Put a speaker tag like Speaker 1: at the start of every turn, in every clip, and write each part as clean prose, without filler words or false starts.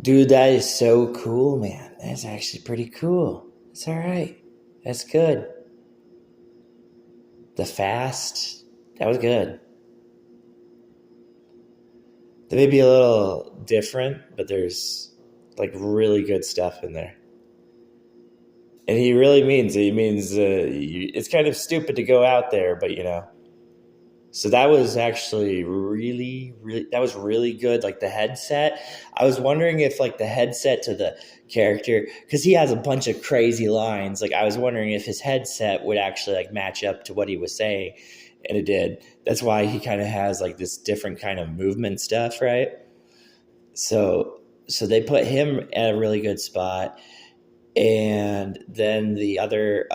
Speaker 1: Dude, that is so cool, man. That's actually pretty cool. It's all right. That's good. The fast, that was good. They may be a little different, but there's like really good stuff in there. And he really means it. He means it's kind of stupid to go out there, but So that was actually really, really, that was really good. Like the headset, I was wondering if like the headset to the character, because he has a bunch of crazy lines. Like I was wondering if his headset would actually like match up to what he was saying, and it did. That's why he kind of has like this different kind of movement stuff, right? So, so they put him at a really good spot, and then the other,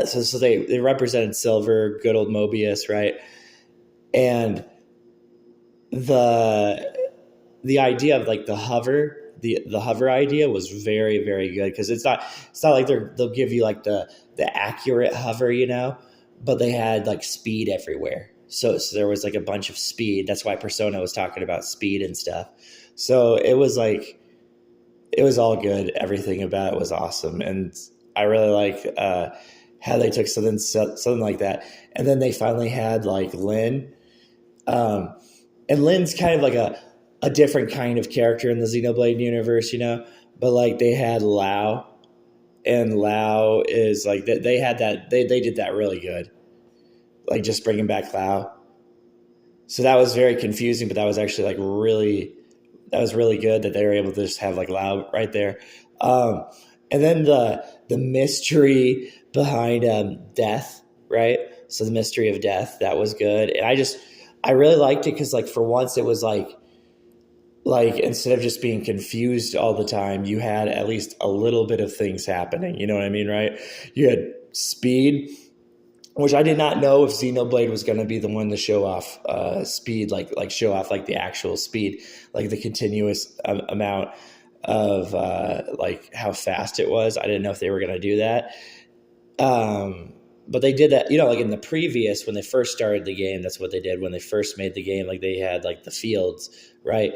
Speaker 1: so they represented Silver, good old Mobius, right? And the the idea of like the hover idea was very very good because it's not like they'll give you like the accurate hover, but they had like speed everywhere. So there was like a bunch of speed. That's why Persona was talking about speed and stuff. So it was like it was all good. Everything about it was awesome, and I really like how they took something like that, and then they finally had like Lynn. Um, and Lynn's kind of like a different kind of character in the Xenoblade universe, But like they had Lao, and Lao is like they had that they did that really good, like just bringing back Lao. So that was very confusing, but that was actually like that was really good that they were able to just have like Lao right there. Um, and then the mystery behind death, right? So the mystery of death, that was good, and I really liked it because like for once it was like instead of just being confused all the time, you had at least a little bit of things happening. You know what I mean, right? You had speed, which I did not know if Xenoblade was going to be the one to show off speed, like show off like the actual speed, like the continuous amount of like how fast it was. I didn't know if they were going to do that. But they did that, like in the previous, when they first started the game, that's what they did when they first made the game. Like they had like the fields, right?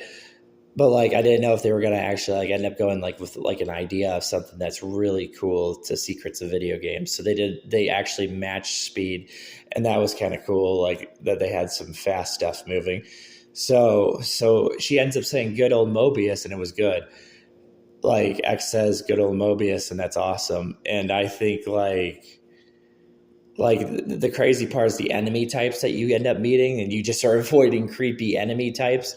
Speaker 1: But like I didn't know if they were gonna actually like end up going like with like an idea of something that's really cool to secrets of video games. So they actually matched speed, and that was kind of cool. Like that they had some fast stuff moving. So she ends up saying good old Mobius, and it was good. Like X says good old Mobius, and that's awesome. And I think like the crazy part is the enemy types that you end up meeting, and you just are avoiding creepy enemy types,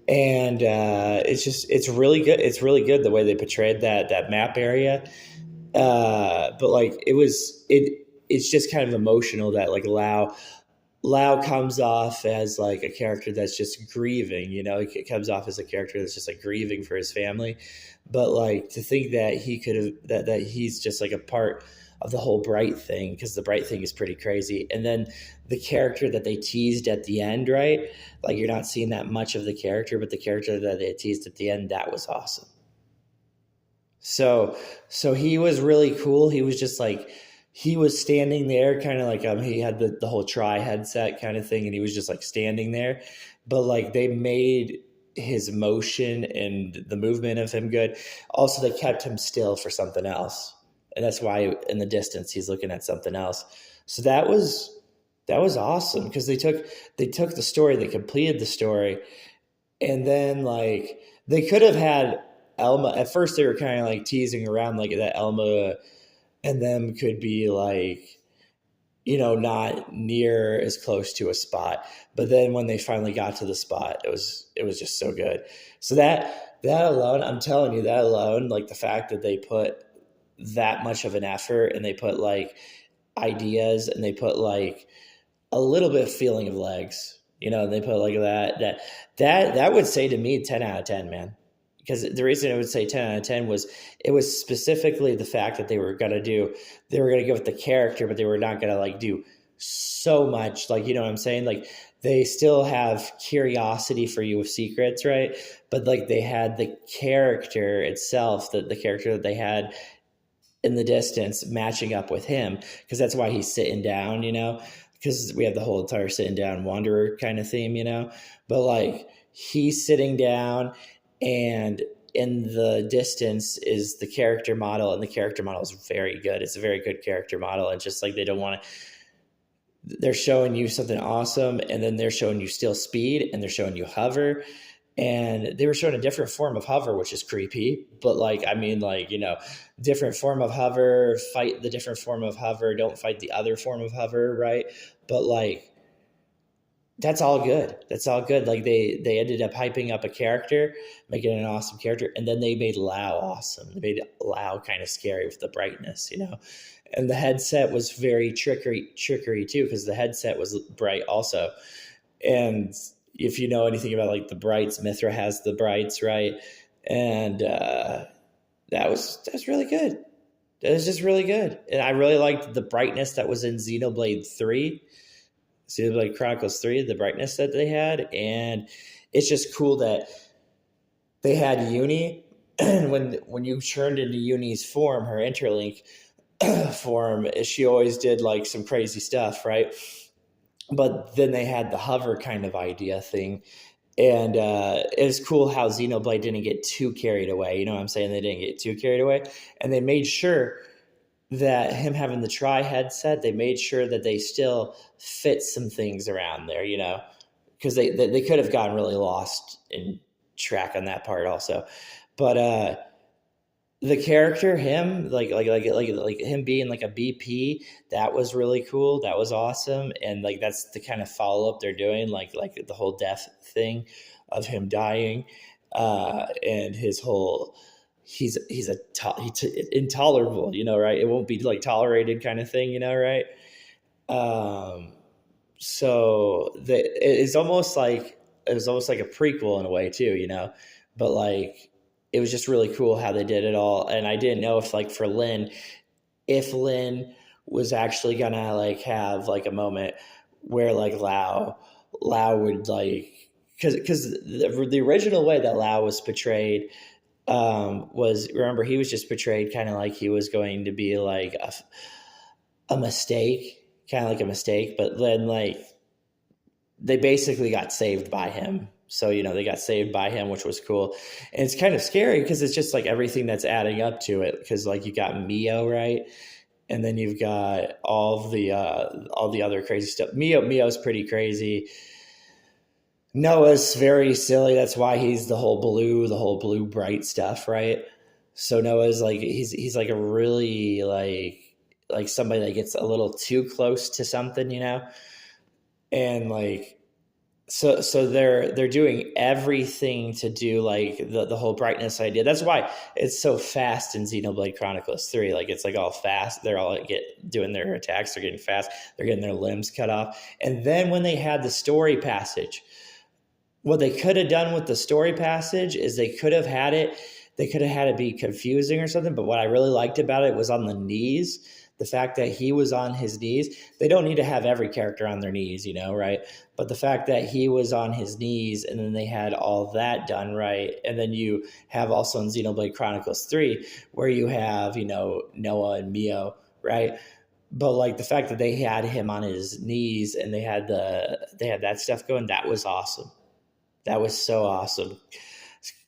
Speaker 1: and it's really good. It's really good the way they portrayed that map area. But like it's just kind of emotional that like Lao comes off as like a character that's just grieving. It comes off as a character that's just like grieving for his family. But like to think that he could have that he's just like a part of the whole Bright thing, because the Bright thing is pretty crazy. And then the character that they teased at the end, right? Like you're not seeing that much of the character, but the character that they teased at the end, that was awesome. So he was really cool. He was just like he was standing there kind of like he had the whole try headset kind of thing, and he was just like standing there. But like they made his motion and the movement of him good. Also they kept him still for something else. And that's why in the distance he's looking at something else. So that was awesome because they took the story, they completed the story, and then like they could have had Elma. At first they were kind of like teasing around like that Elma and them could be like not near as close to a spot. But then when they finally got to the spot, it was just so good. So that alone, I'm telling you, that alone, like the fact that they put that much of an effort and they put like ideas and they put like a little bit of feeling of legs, they put like that would say to me 10 out of 10, man. Because the reason it would say 10 out of 10 was it was specifically the fact that they were going to go with the character, but they were not going to like do so much. Like, you know what I'm saying? Like they still have curiosity for you with secrets, right? But like they had the character itself, the character that they had in the distance matching up with him, because that's why he's sitting down, because we have the whole entire sitting down wanderer kind of theme, but like he's sitting down And in the distance is the character model, and the character model is very good. It's a very good character model. And just like they don't want to, they're showing you something awesome, and then they're showing you still speed, and they're showing you hover. And they were showing a different form of hover, which is creepy. But like, I mean, like, different form of hover, fight the different form of hover, don't fight the other form of hover, right? But like, that's all good. That's all good. Like they ended up hyping up a character, making it an awesome character, and then they made Lao awesome. They made Lao kind of scary with the brightness. And the headset was very trickery too, because the headset was bright also. And if you know anything about like the brights, Mithra has the brights, right? And that's really good. That was just really good, and I really liked the brightness that was in Xenoblade 3. Xenoblade Chronicles 3, the brightness that they had. And it's just cool that they had Uni. And when you turned into Uni's form, her interlink form, she always did like some crazy stuff, right? But then they had the hover kind of idea thing. And it was cool how Xenoblade didn't get too carried away. You know what I'm saying? They didn't get too carried away. And they made sure that him having the tri headset, they made sure that they still fit some things around there, because they could have gotten really lost in track on that part also. But the character, him, like him being like a BP, that was really cool. That was awesome. And like that's the kind of follow up they're doing, like the whole death thing of him dying, and his whole he's intolerable, right? It won't be like tolerated kind of thing, right? So it was almost like a prequel in a way too, but like it was just really cool how they did it all. And I didn't know if like for Lynn, if Lynn was actually gonna like have like a moment where like Lao would like, because the original way that Lao was portrayed was, remember, he was just portrayed kind of like he was going to be like a mistake, kind of like a mistake, but then like they basically got saved by him. So, they got saved by him, which was cool. And it's kind of scary because it's just like everything that's adding up to it. Because like you got Mio, right? And then you've got all the other crazy stuff. Mio's pretty crazy. Noah's very silly. That's why he's the whole blue bright stuff, right? So Noah's like he's like a really like somebody that gets a little too close to something, and like so they're doing everything to do like the whole brightness idea. That's why it's so fast in Xenoblade Chronicles 3. Like it's like all fast. They're all doing their attacks. They're getting fast. They're getting their limbs cut off. And then when they had the story passage, what they could have done with the story passage is they could have had it be confusing or something. But what I really liked about it was on the knees. The fact that he was on his knees. They don't need to have every character on their knees, right? But the fact that he was on his knees, and then they had all that done right. And then you have also in Xenoblade Chronicles 3, where you have, Noah and Mio, right? But like the fact that they had him on his knees and they had that stuff going, that was awesome. That was so awesome.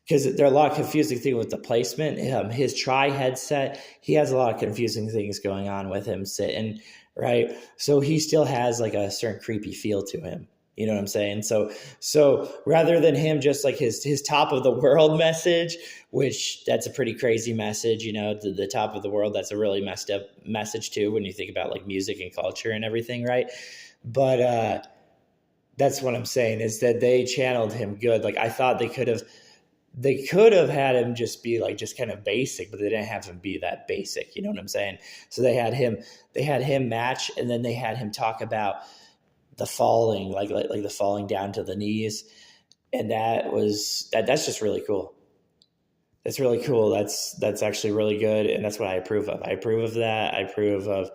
Speaker 1: Because there are a lot of confusing things with the placement. His tri headset, he has a lot of confusing things going on with him sitting, right? So he still has like a certain creepy feel to him. You know what I'm saying? So rather than him just like his top of the world message, which that's a pretty crazy message, the top of the world, that's a really messed up message too when you think about like music and culture and everything, right? But that's what I'm saying, is that they channeled him good. Like I thought they could have had him just be like just kind of basic, but they didn't have him be that basic. You know what I'm saying? So they had him match, and then they had him talk about the falling, like the falling down to the knees. And that's just really cool. That's really cool. That's actually really good. And that's what I approve of. I approve of that. I approve of,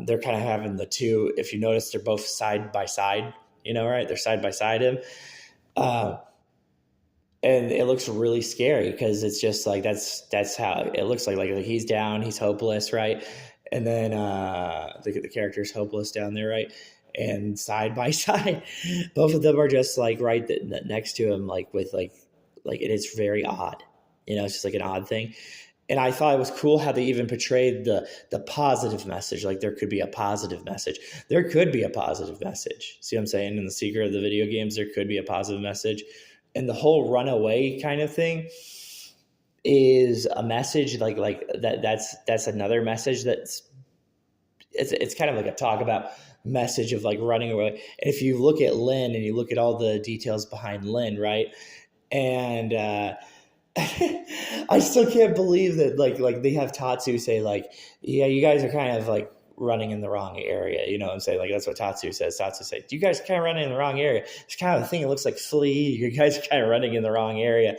Speaker 1: they're kind of having the two, if you notice, they're both side by side, right? They're side by side him. And it looks really scary because it's just like that's how it looks like he's down, he's hopeless, right? And then the character's hopeless down there, right? And side by side, both of them are just like right next to him, like with like like it is very odd. It's just like an odd thing. And I thought it was cool how they even portrayed the positive message. Like there could be a positive message. There could be a positive message. See what I'm saying? In the secret of the video games, there could be a positive message. And the whole runaway kind of thing is a message like that's another message it's kind of like a talk about message of like running away. And if you look at Lynn and you look at all the details behind Lynn, right? And I still can't believe that like they have Tatsu say like, yeah, you guys are kind of like running in the wrong area. You know what I'm saying? Like that's what Tatsu says. Tatsu says, you guys are kind of running in the wrong area. It's kind of a thing. It looks like Flea. You guys are kind of running in the wrong area.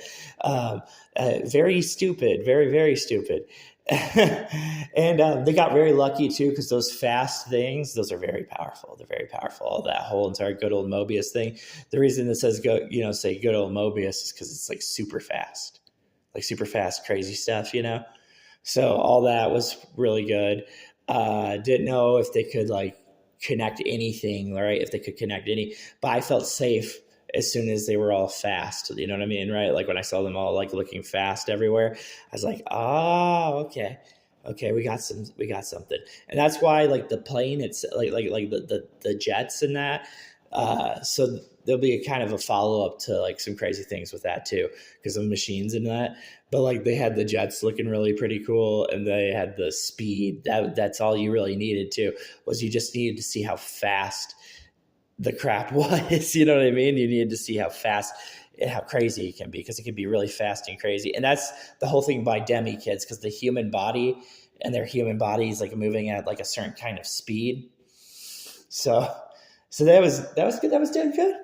Speaker 1: Very stupid. Very, very stupid. And they got very lucky too, because those fast things, those are very powerful. They're very powerful. That whole entire good old Mobius thing. The reason it says say good old Mobius is because it's like super fast, crazy stuff. So all that was really good. Didn't know if they could like connect anything, right? If they could connect but I felt safe as soon as they were all fast. You know what I mean? Right. Like when I saw them all like looking fast everywhere, I was like, oh, okay. We got something. And that's why like the plane, it's like the jets and that. So there'll be a kind of a follow-up to like some crazy things with that too, because of machines and that. But like they had the jets looking really pretty cool, and they had the speed. That's all you really needed too, was you just needed to see how fast the crap was. You know what I mean? You needed to see how fast and how crazy it can be, because it can be really fast and crazy. And that's the whole thing by Demi Kids, because the human body and their human body is like moving at like a certain kind of speed. So that was good. That was done good.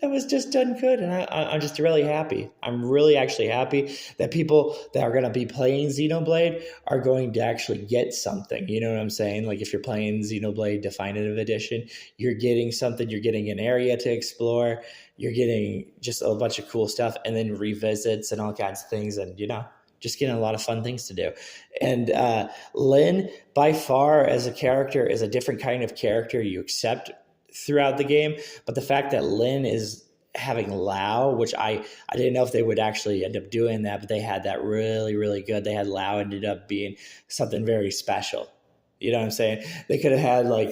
Speaker 1: That was just done good. And I'm just really happy. I'm really actually happy that people that are going to be playing Xenoblade are going to actually get something. You know what I'm saying? Like if you're playing Xenoblade Definitive Edition, you're getting something. You're getting an area to explore. You're getting just a bunch of cool stuff, and then revisits and all kinds of things. And, just getting a lot of fun things to do. And Lynn, by far, as a character, is a different kind of character you accept throughout the game. But the fact that Lynn is having Lao, which I didn't know if they would actually end up doing that, but they had that really, really good. They had Lao ended up being something very special. You know what I'm saying? They could have had like,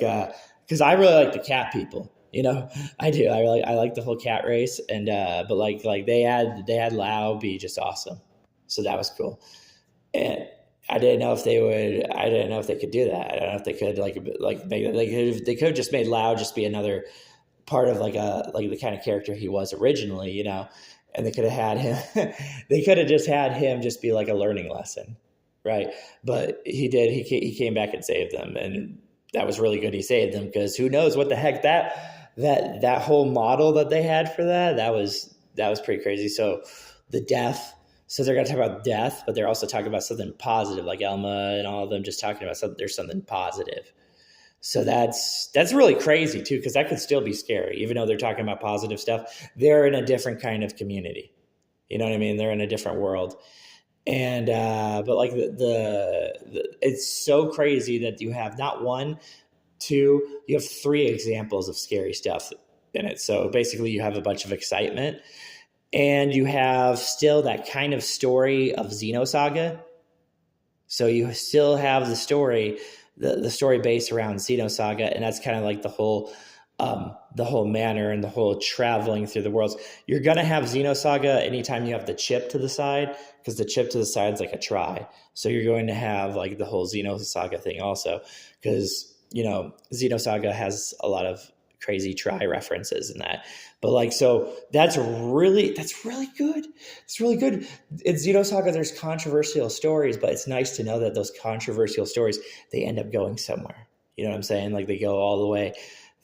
Speaker 1: because I really like the cat people. I do. I like the whole cat race, and but like they had Lao be just awesome. So that was cool. And I didn't know if they could do that. I don't know if they could they could have just made Lao just be another part of like the kind of character he was originally, and they could have had him, they could have just had him just be like a learning lesson. Right. But he came back and saved them. And that was really good. He saved them, because who knows what the heck that whole model that they had for that was pretty crazy. So the death. So they're going to talk about death, but they're also talking about something positive, like Elma and all of them just talking about there's something positive. So that's really crazy too, because that could still be scary. Even though they're talking about positive stuff, they're in a different kind of community. You know what I mean? They're in a different world. And but like it's so crazy that you have not one, two, you have three examples of scary stuff in it. So basically you have a bunch of excitement. And you have still that kind of story of Xenosaga. So you still have the story, the story based around Xenosaga, and that's kind of like the whole manner and the whole traveling through the worlds. You're gonna have Xenosaga anytime you have the chip to the side, because the chip to the side is like a try. So you're going to have like the whole Xenosaga thing also, because Xenosaga has a lot of crazy try references in that. But like, so that's really good. It's really good. In Xenosaga, there's controversial stories, but it's nice to know that those controversial stories, they end up going somewhere. You know what I'm saying? Like they go all the way.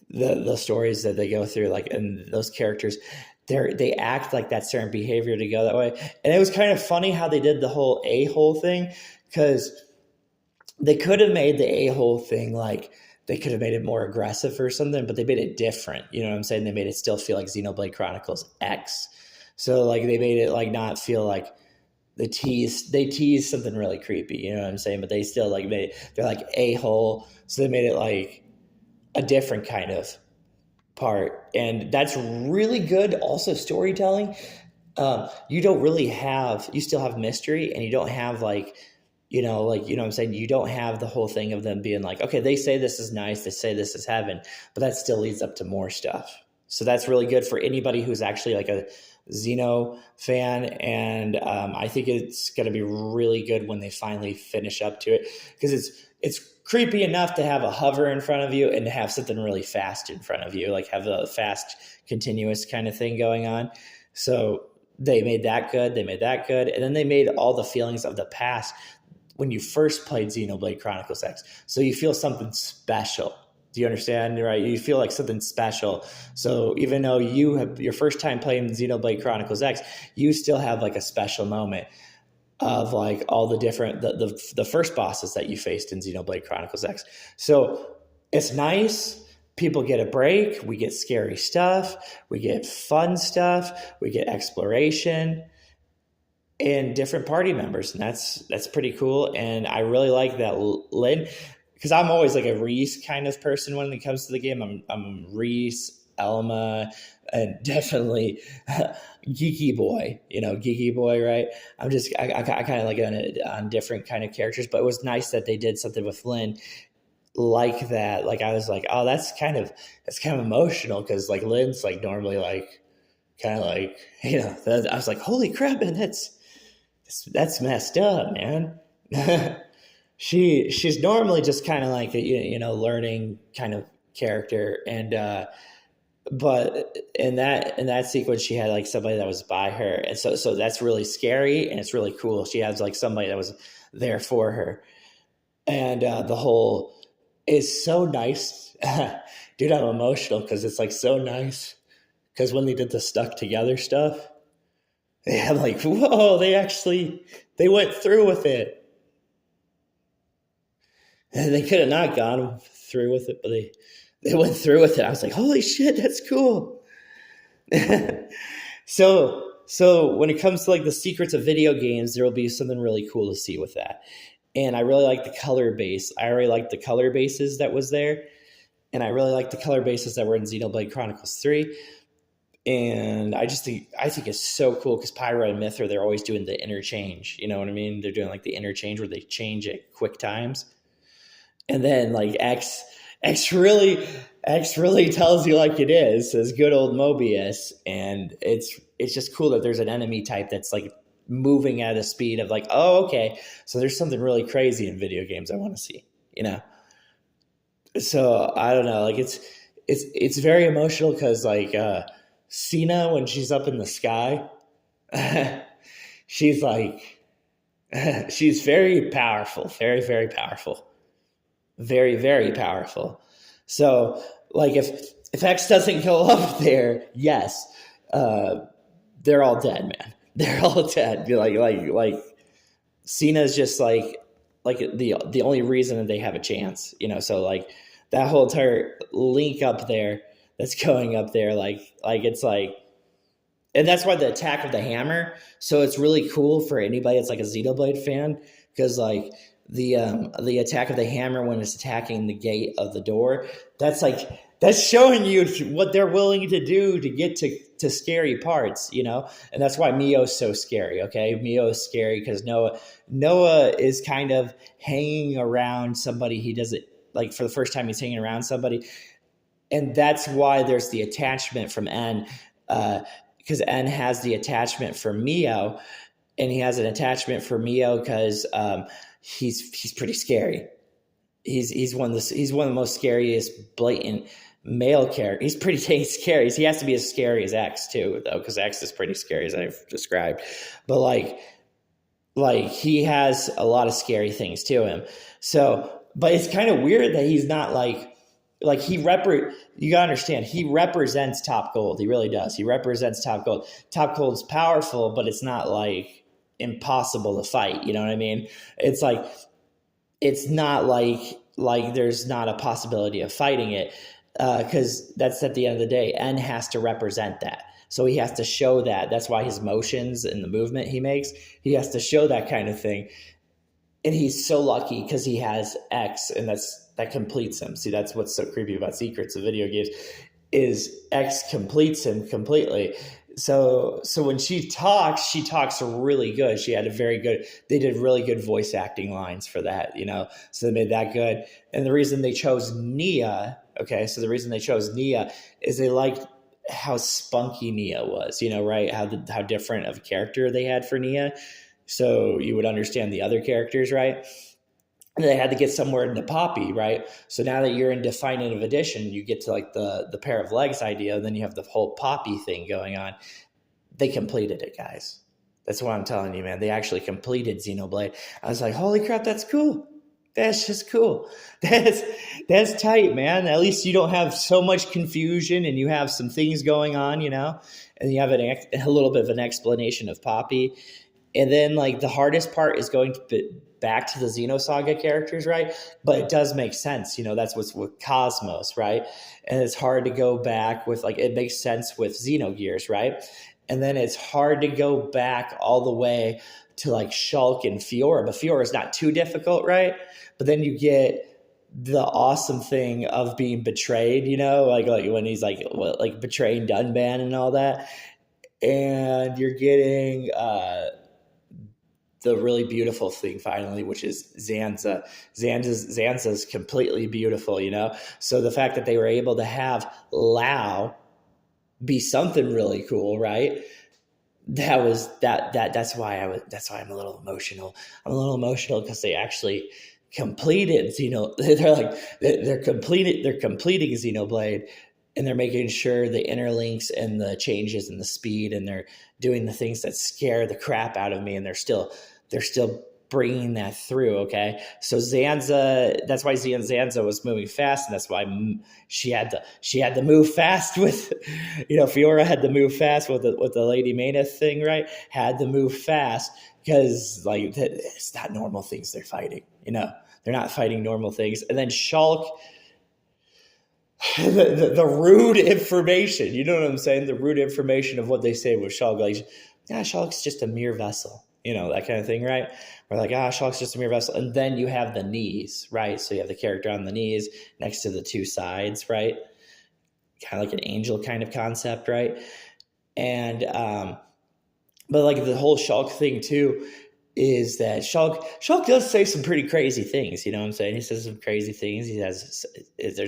Speaker 1: The stories that they go through, like, and those characters, they act like that certain behavior to go that way. And it was kind of funny how they did the whole a-hole thing, because they could have made the a-hole thing like, they could have made it more aggressive or something, but they made it different. You know what I'm saying? They made it still feel like Xenoblade Chronicles X. So like they made it like not feel like they teased something really creepy. You know what I'm saying? But they still like they're like a-hole. So they made it like a different kind of part. And that's really good. Also storytelling. You don't really have, you still have mystery, and you don't have like, what I'm saying? You don't have the whole thing of them being like, okay, they say this is nice, they say this is heaven, but that still leads up to more stuff. So that's really good for anybody who's actually like a Xeno fan. And I think it's going to be really good when they finally finish up to it, because it's creepy enough to have a hover in front of you and to have something really fast in front of you, like have a fast continuous kind of thing going on. So they made that good. They made that good. And then they made all the feelings of the past when you first played Xenoblade Chronicles X. So you feel something special. Do you understand? Right? You feel like something special. So even though you have your first time playing Xenoblade Chronicles X, you still have like a special moment of like all the different, the first bosses that you faced in Xenoblade Chronicles X. So it's nice. People get a break. We get scary stuff. We get fun stuff. We get exploration and different party members. And that's pretty cool. And I really like that Lynn, because I'm always like a Reese kind of person when it comes to the game. I'm Reese, Elma, and definitely Geeky Boy, Geeky Boy, right? I kind of like on different kind of characters, but it was nice that they did something with Lynn like that. Like I was like, oh, that's kind of emotional, because like Lynn's like normally like kind of like, I was like, holy crap, man, that's messed up, man. She's normally just kind of like a, learning kind of character, and but in that sequence she had like somebody that was by her, and so that's really scary, and it's really cool. She has like somebody that was there for her, and the whole is so nice. Dude, I'm emotional because it's like so nice, because when they did the stuck together stuff, yeah, like, whoa, they went through with it. And they could have not gone through with it, but they went through with it. I was like, holy shit, that's cool. So when it comes to like the secrets of video games, there will be something really cool to see with that. And I really like the color base. I already like the color bases that was there. And I really like the color bases that were in Xenoblade Chronicles 3. And I think it's so cool, because Pyra and Mythra, they're always doing the interchange. You know what I mean? They're doing like the interchange where they change at quick times. And then like X really tells you like it is, says good old Mobius. And it's just cool that there's an enemy type that's like moving at a speed of like, oh, okay, so there's something really crazy in video games I want to see, So I don't know, like it's very emotional, because like Cena, when she's up in the sky, she's like she's very powerful, very, very powerful. Very, very powerful. So, like, if X doesn't go up there, yes, they're all dead, man. They're all dead. Like Cena's just like the only reason that they have a chance, So like that whole entire link up there that's going up there, like it's like, and that's why the attack of the hammer. So it's really cool for anybody that's like a Xenoblade fan, because like the attack of the hammer when it's attacking the gate of the door, that's showing you what they're willing to do to get to scary parts, and that's why Mio's so scary. Okay, Mio is scary because Noah is kind of hanging around somebody he doesn't like. For the first time, he's hanging around somebody, and that's why there's the attachment from N, because N has the attachment for Mio, and he has an attachment for Mio because he's pretty scary. He's one of the most scariest blatant male characters. He's pretty dang scary. He has to be as scary as X too, though, because X is pretty scary, as I've described. But like he has a lot of scary things to him. So, but it's kind of weird that he's not like you gotta understand, he represents Top Gold. He really does. He represents Top Gold. Top Gold's powerful, but it's not like impossible to fight. You know what I mean? It's like, it's not like there's not a possibility of fighting it, because that's at the end of the day, N has to represent that. So he has to show that. That's why his motions and the movement he makes, he has to show that kind of thing. And he's so lucky because he has X, and that completes him. See, that's what's so creepy about secrets of video games, is X completes him completely. So when she talks really good. She had a very good, they did really good voice acting lines for that, so they made that good. And the reason they chose Nia, okay, so the reason they chose Nia is they liked how spunky Nia was, right? How different of a character they had for Nia. So you would understand the other characters, right? And they had to get somewhere into Poppy, right? So now that you're in Definitive Edition, you get to like the pair of legs idea, and then you have the whole Poppy thing going on. They completed it, guys. That's what I'm telling you, man. They actually completed Xenoblade. I was like, holy crap, that's cool. That's just cool. That's tight, man. At least you don't have so much confusion, and you have some things going on, and you have a little bit of an explanation of Poppy. And then like the hardest part is going back to the Xenosaga characters, right? But it does make sense, that's what's with Cosmos, right? And it's hard to go back with like, it makes sense with Xenogears, right? And then it's hard to go back all the way to like Shulk and Fiora, but Fiora is not too difficult, right? But then you get the awesome thing of being betrayed, like when he's like betraying Dunban and all that. And you're getting the really beautiful thing finally, which is Zanza. Zanza's completely beautiful, So the fact that they were able to have Lao be something really cool, right? That's why I'm a little emotional. I'm a little emotional because they actually completed they're completing Xenoblade, and they're making sure the interlinks and the changes and the speed, and they're doing the things that scare the crap out of me, and they're still bringing that through. Okay, so Zanza, that's why Zanza was moving fast, and that's why she had to move fast with, Fiora had to move fast with the Lady Maena thing, right? Had to move fast because like it's not normal things they're fighting. They're not fighting normal things. And then Shulk, the rude information, you know what I'm saying? The rude information of what they say with Shulk, like, Shulk's just a mere vessel, that kind of thing, right? We're like, Shulk's just a mere vessel. And then you have the knees, right? So you have the character on the knees next to the two sides, right? Kind of like an angel kind of concept, right? And, but like the whole Shulk thing too, is that Shulk does say some pretty crazy things, you know what I'm saying? He says some crazy things. There's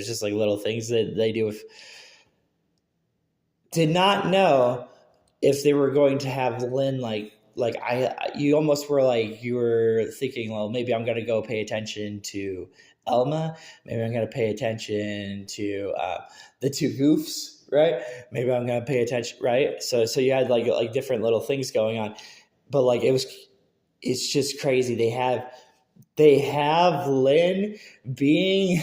Speaker 1: just like little things that they do. Did not know if they were going to have Lynn you almost were like, you were thinking, well, maybe I'm going to go pay attention to Elma. Maybe I'm going to pay attention to the two goofs, right? Maybe I'm going to pay attention, right? So you had like different little things going on, but like it's just crazy. They have Lynn being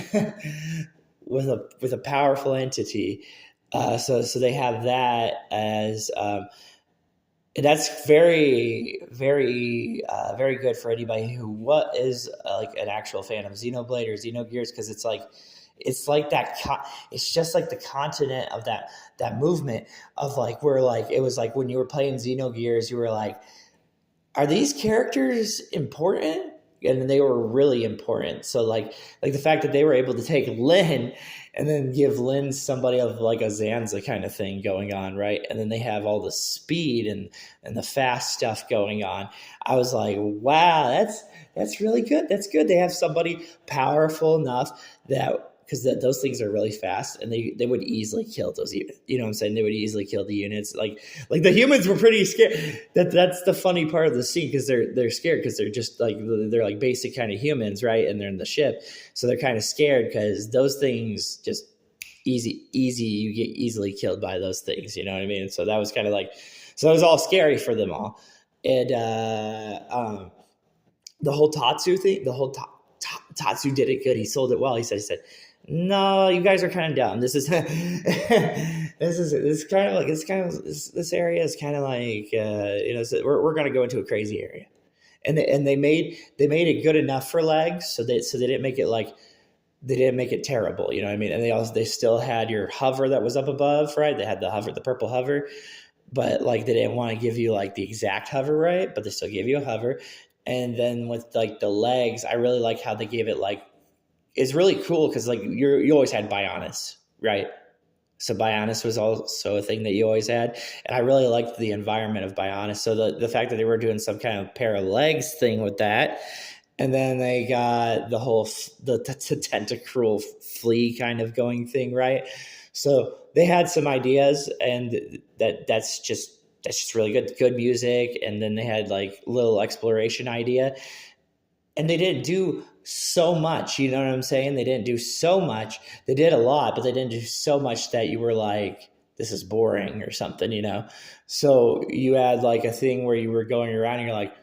Speaker 1: with a powerful entity. So they have that as, and that's very, very, very good for anybody who is like an actual fan of Xenoblade or Xenogears, because it's like that. It's just like the continent of that movement of like, where like it was like when you were playing Xenogears, you were like, are these characters important? And they were really important. So like the fact that they were able to take Lynn and then give Lynn somebody of like a Zanza kind of thing going on, right? And then they have all the speed and the fast stuff going on. I was like, wow, that's really good. That's good. They have somebody powerful enough that, because those things are really fast, and they would easily kill those units. You know what I'm saying? They would easily kill the units. Like the humans were pretty scared. That's the funny part of the scene, because they're scared, because they're just like, they're like basic kind of humans, right? And they're in the ship, so they're kind of scared because those things just easy. You get easily killed by those things. You know what I mean? So that was kind of like, so it was all scary for them all. And the whole Tatsu thing, Tatsu did it good. He sold it well. He said, no, you guys are kind of dumb. This area is kind of like, we're going to go into a crazy area, and they made it good enough for legs, so they didn't make it terrible. You know what I mean? And they still had your hover that was up above, right? They had the purple hover, but like they didn't want to give you like the exact hover, right? But they still gave you a hover. And then with like the legs, I really like how they gave it like, it's really cool, because like you always had Bionis, right? So Bionis was also a thing that you always had, and I really liked the environment of Bionis. So the fact that they were doing some kind of pair of legs thing with that, and then they got the whole the tentacruel flea kind of going thing, right? So they had some ideas, and that's just really good music. And then they had like little exploration idea, and they didn't do so much. You know what I'm saying? They didn't do so much. They did a lot, but they didn't do so much that you were like, this is boring or something, you know? So you had like a thing where you were going around and you're like,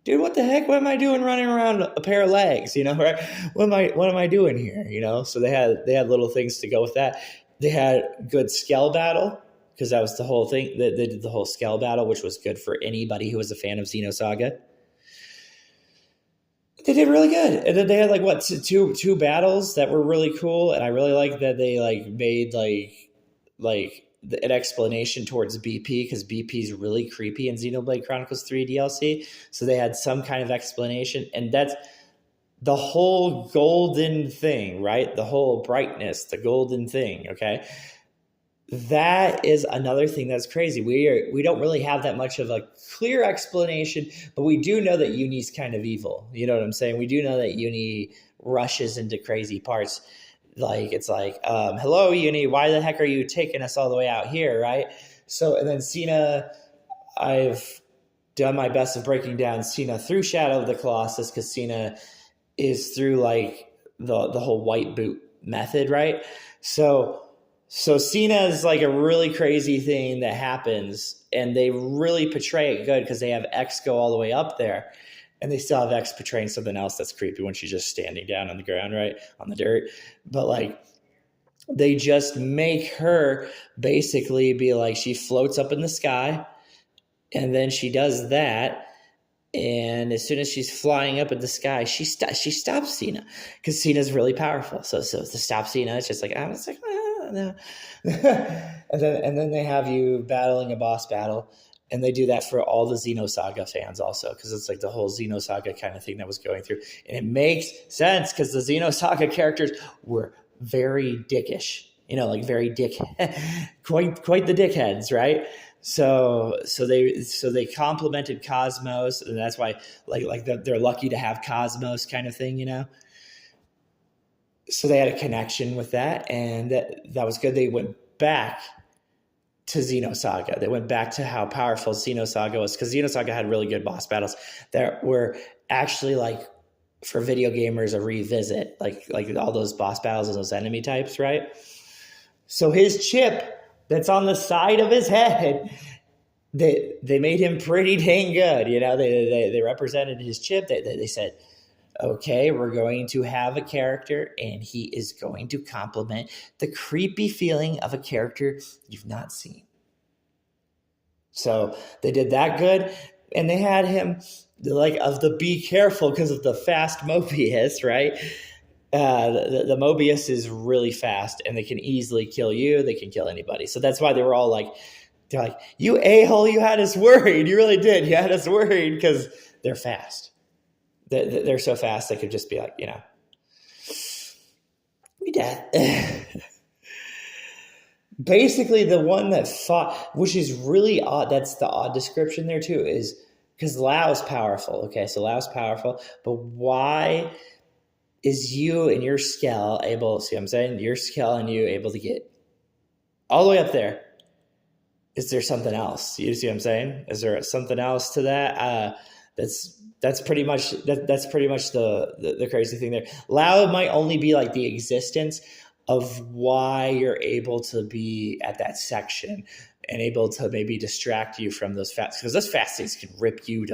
Speaker 1: dude, what the heck? What am I doing running around a pair of legs? You know, right? What am I doing here? You know? So they had little things to go with that. They had good scale battle, because that was the whole thing. They did the whole scale battle, which was good for anybody who was a fan of Xenosaga. They did really good, and then they had like what two battles that were really cool, and I really like that they like made like an explanation towards BP, because BP is really creepy in Xenoblade Chronicles 3 DLC. So they had some kind of explanation, and that's the whole golden thing, right? The whole brightness, the golden thing. Okay, that is another thing that's crazy. We don't really have that much of a clear explanation, but we do know that Uni's kind of evil. You know what I'm saying? We do know that Uni rushes into crazy parts. Like it's like, hello, Uni, why the heck are you taking us all the way out here, right? So, and then Cena, I've done my best of breaking down Cena through Shadow of the Colossus, because Cena is through like the whole white boot method, right? So Cena is like a really crazy thing that happens, and they really portray it good because they have X go all the way up there, and they still have X portraying something else that's creepy when she's just standing down on the ground, right, on the dirt. But like they just make her basically be like, she floats up in the sky, and then she does that. And as soon as she's flying up in the sky, she stops Cena, because Cena's really powerful. So to stop Cena, it's just like, I was like, no. and then they have you battling a boss battle, and they do that for all the Xenosaga fans also, because it's like the whole Xenosaga kind of thing that was going through, and it makes sense because the Xenosaga characters were very dickish, you know, like very dick, quite the dickheads, right? So they complimented Cosmos, and that's why they're lucky to have Cosmos kind of thing, you know. So they had a connection with that, and that was good. They went back to Xenosaga. They went back to how powerful Xenosaga was, because Xenosaga had really good boss battles that were actually like, for video gamers, a revisit, like all those boss battles and those enemy types, right? So his chip that's on the side of his head, they made him pretty dang good. You know, they represented his chip. They said, okay, we're going to have a character, and he is going to complement the creepy feeling of a character you've not seen. So they did that good, and they had him like of the be careful because of the fast Mobius, right? The Mobius is really fast, and they can easily kill you. They can kill anybody. So that's why they were all like, they're like, you a-hole, you had us worried. You really did. You had us worried, because they're fast. They're so fast, they could just be like, you know, we dead. Basically, the one that fought, which is really odd, that's the odd description there too, is because Lao's powerful. Okay, so Lao's powerful, but why is you and your scale able, see what I'm saying? Your scale and you able to get all the way up there? Is there something else? You see what I'm saying? Is there something else to that? That's pretty much the crazy thing there. Lao might only be like the existence of why you're able to be at that section and able to maybe distract you from those fast, because those fast things can rip you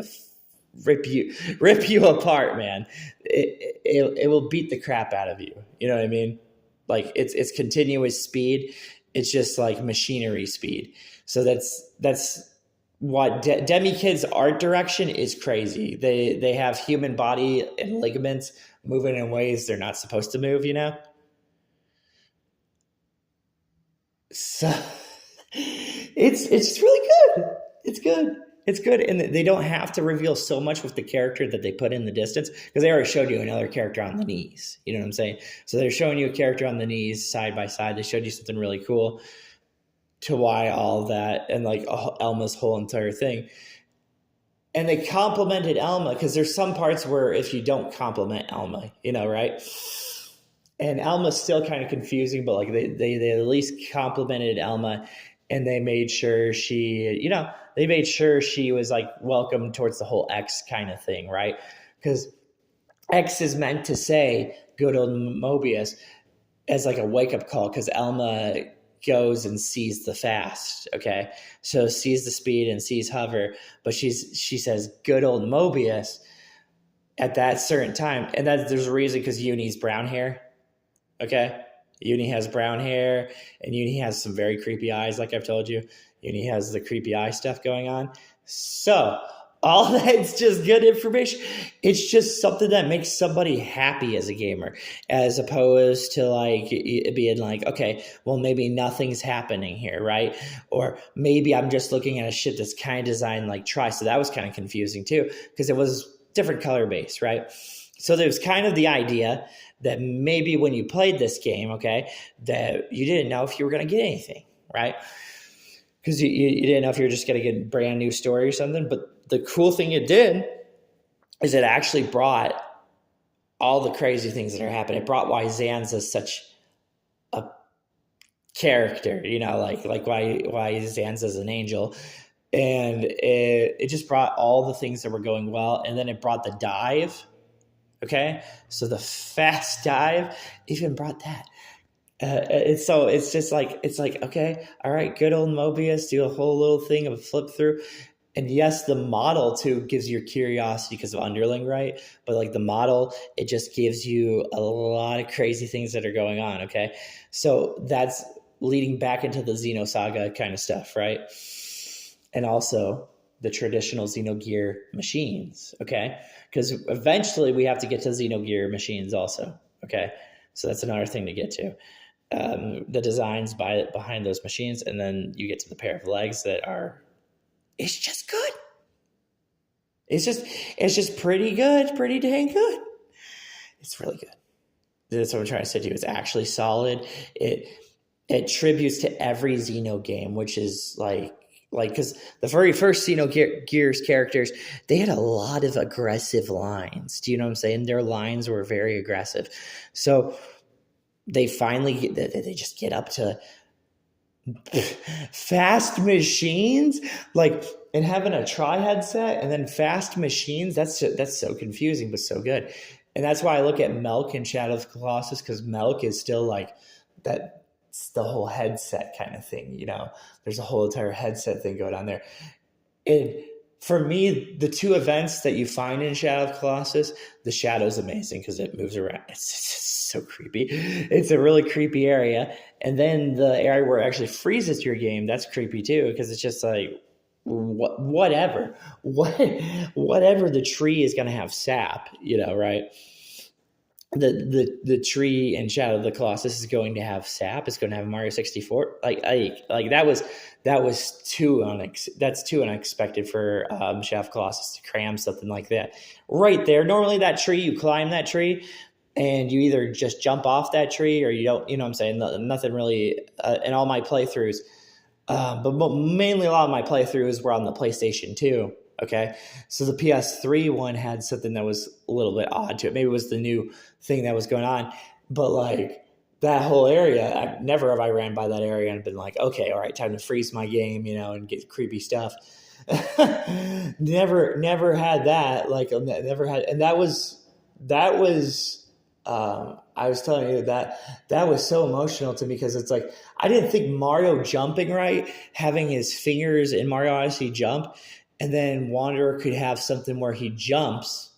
Speaker 1: apart, man. It will beat the crap out of you. You know what I mean? Like it's continuous speed. It's just like machinery speed. So that's what Demi-Kid's art direction is crazy. They have human body and ligaments moving in ways they're not supposed to move, you know? So it's really good. It's good. It's good, and they don't have to reveal so much with the character that they put in the distance, because they already showed you another character on the knees. You know what I'm saying? So they're showing you a character on the knees side by side. They showed you something really cool to why all of that, and like Elma's whole entire thing. And they complimented Elma, because there's some parts where if you don't compliment Elma, right? And Elma's still kind of confusing, but like they at least complimented Elma, and they made sure they made sure she was like welcome towards the whole X kind of thing, right? Because X is meant to say good old Mobius as like a wake up call, because Elma goes and sees the fast, okay? So sees the speed and sees hover, but she says good old Mobius at that certain time, and that there's a reason, because Uni's brown hair, okay? Uni has brown hair, and Uni has some very creepy eyes, like I've told you. Uni has the creepy eye stuff going on. So all that's just good information. It's just something that makes somebody happy as a gamer, as opposed to like it being like, okay, well, maybe nothing's happening here, right? Or maybe I'm just looking at a ship that's kind of designed like Try. So that was kind of confusing too, because it was different color base, right? So there's kind of the idea that maybe when you played this game, okay, that you didn't know if you were going to get anything, right? Because you didn't know if you were just going to get a brand new story or something. But the cool thing it did is it actually brought all the crazy things that are happening. It brought why Zanza's such a character, like why Zanza's an angel. And it just brought all the things that were going well. And then it brought the dive, okay? So the fast dive even brought that. It's just like, okay, all right, good old Mobius, do a whole little thing of a flip through. And yes, the model too gives your curiosity because of Underling, right? But like the model, it just gives you a lot of crazy things that are going on, okay? So that's leading back into the Xenosaga kind of stuff, right? And also the traditional Xenogear machines, okay? Because eventually we have to get to Xenogear machines also, okay? So that's another thing to get to. The designs behind those machines, and then you get to the pair of legs that are, it's just good. It's just pretty good, pretty dang good. It's really good. That's what I'm trying to say to you. It's actually solid. It tributes to every Xeno game, which is like because the very first Xenogears characters, they had a lot of aggressive lines. Do you know what I'm saying? Their lines were very aggressive. So they finally they just get up to fast machines, like, and having a Try headset and then fast machines. That's so confusing, but so good. And that's why I look at Melk and Shadow of the Colossus, because Melk is still like that. It's the whole headset kind of thing, There's a whole entire headset thing going on there. And for me, the two events that you find in Shadow of the Colossus, the Shadow's amazing because it moves around. It's so creepy. It's a really creepy area. And then the area where it actually freezes your game, that's creepy too, because it's just like, whatever the tree is going to have sap, right? The tree in Shadow of the Colossus is going to have sap. It's going to have Mario 64. Like that was too unexpected for Shadow of the Colossus to cram something like that right there. Normally that tree, you climb that tree and you either just jump off that tree or you don't. You know what I'm saying? Nothing really in all my playthroughs, but mainly a lot of my playthroughs were on the PlayStation 2. Okay, so the PS3 one had something that was a little bit odd to it. Maybe it was the new thing that was going on, but like that whole area, never have I ran by that area and been like, okay, all right, time to freeze my game, and get creepy stuff. never had that. Like never had, and that was. I was telling you that was so emotional to me because it's like I didn't think Mario jumping right, having his fingers in Mario Odyssey jump. And then Wanderer could have something where he jumps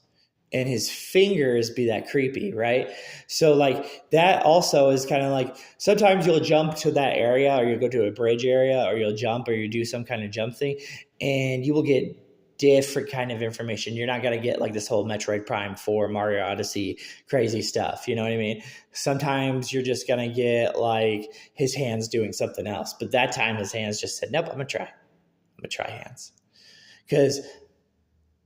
Speaker 1: and his fingers be that creepy, right? So like that also is kind of like sometimes you'll jump to that area or you'll go to a bridge area or you'll jump or you do some kind of jump thing and you will get different kind of information. You're not going to get like this whole Metroid Prime 4 Mario Odyssey crazy stuff. You know what I mean? Sometimes you're just going to get like his hands doing something else. But that time his hands just said, nope, I'm going to try hands. Because